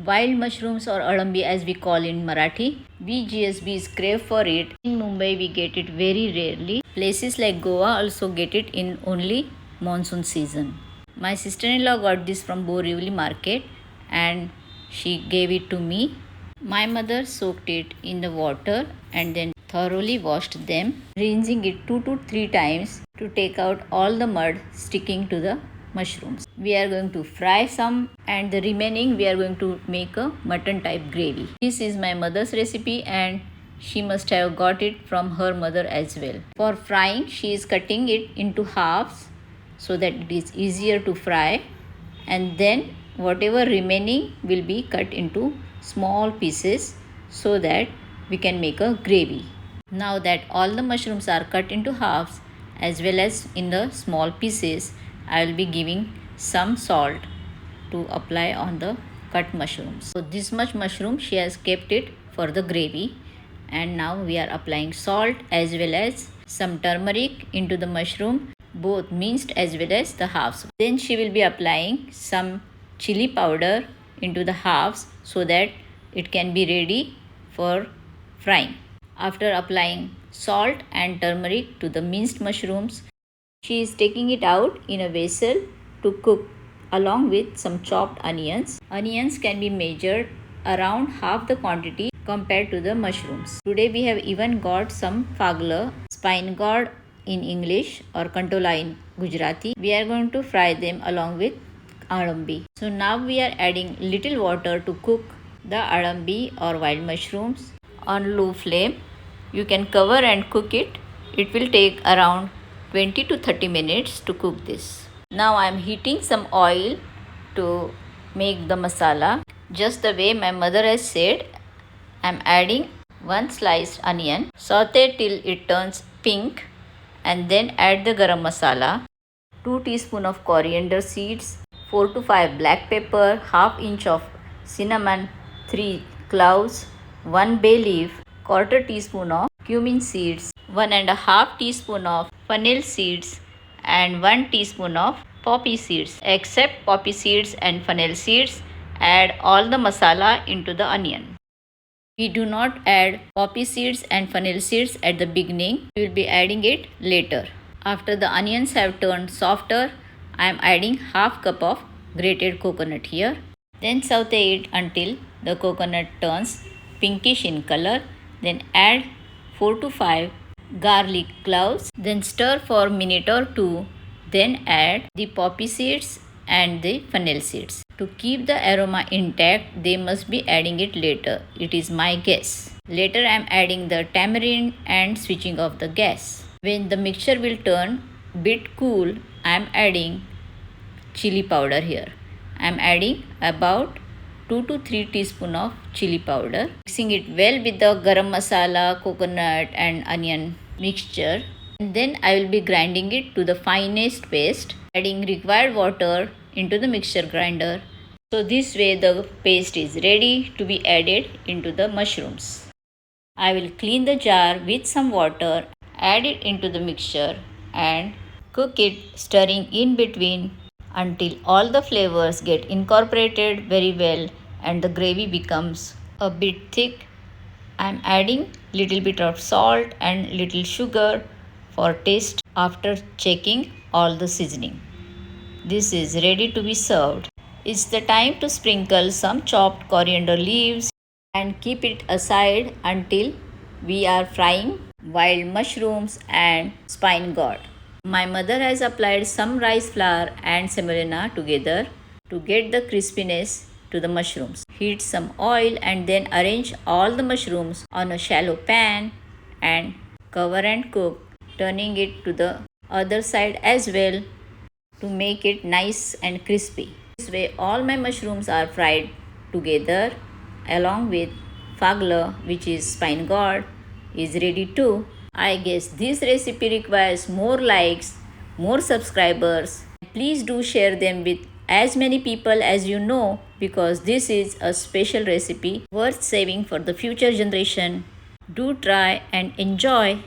Wild mushrooms or alambi as we call in Marathi. We GSBs crave for it. In Mumbai we get it very rarely. Places like Goa also get it in only monsoon season. My sister-in-law got this from Borivali market and she gave it to me. My mother soaked it in the water and then thoroughly washed them, rinsing it 2 to 3 times to take out all the mud sticking to the mushrooms. We are going to fry some and the remaining we are going to make a mutton type gravy. This is my mother's recipe and she must have got it from her mother as well. For frying, she is cutting it into halves so that it is easier to fry, and then whatever remaining will be cut into small pieces so that we can make a gravy. Now that all the mushrooms are cut into halves as well as in the small pieces, I will be giving some salt to apply on the cut mushrooms. So this much mushroom she has kept it for the gravy, and now we are applying salt as well as some turmeric into the mushroom, both minced as well as the halves. Then she will be applying some chili powder into the halves so that it can be ready for frying. After applying salt and turmeric to the minced mushrooms, she is taking it out in a vessel to cook along with some chopped onions. Onions can be measured around half the quantity compared to the mushrooms. Today we have even got some fagla, spine gourd in English or kantola in Gujarati. We are going to fry them along with alambi. So now we are adding little water to cook the alambi or wild mushrooms on low flame. You can cover and cook it. It will take around 20 to 30 minutes to cook this. Now I am heating some oil to make the masala. Just the way my mother has said, I am adding one sliced onion, saute till it turns pink, and then add the garam masala, 2 teaspoons of coriander seeds, 4 to 5 black pepper, half inch of cinnamon, 3 cloves, 1 bay leaf, quarter teaspoon of cumin seeds, 1.5 teaspoon of fennel seeds, and 1 teaspoon of poppy seeds. Except poppy seeds and fennel seeds, add all the masala into the onion. We do not add poppy seeds and fennel seeds at the beginning. We will be adding it later. After the onions have turned softer, I am adding half cup of grated coconut here. Then saute it until the coconut turns pinkish in color. Then add 4 to 5 garlic cloves. Then stir for a minute or two. Then add the poppy seeds and the fennel seeds. To keep the aroma intact, they must be adding it later. It is my guess. Later I am adding the tamarind and switching off the gas. When the mixture will turn bit cool, I am adding chili powder here. I am adding about 2 to 3 teaspoons of chili powder. Mixing it well with the garam masala, coconut and onion mixture. And then I will be grinding it to the finest paste, adding required water into the mixture grinder. So this way the paste is ready to be added into the mushrooms. I will clean the jar with some water, add it into the mixture and cook it, stirring in between until all the flavors get incorporated very well and the gravy becomes a bit thick. I am adding little bit of salt and little sugar for taste after checking all the seasoning. This is ready to be served. It's the time to sprinkle some chopped coriander leaves and keep it aside until we are frying wild mushrooms and spine gourd. My mother has applied some rice flour and semolina together to get the crispiness to the mushrooms. Heat some oil and then arrange all the mushrooms on a shallow pan and cover and cook, turning it to the other side as well to make it nice and crispy. This way all my mushrooms are fried together along with fagla, which is spine gourd, is ready too. I guess this recipe requires more likes, more subscribers. Please do share them with as many people as you know, because this is a special recipe worth saving for the future generation. Do try and enjoy.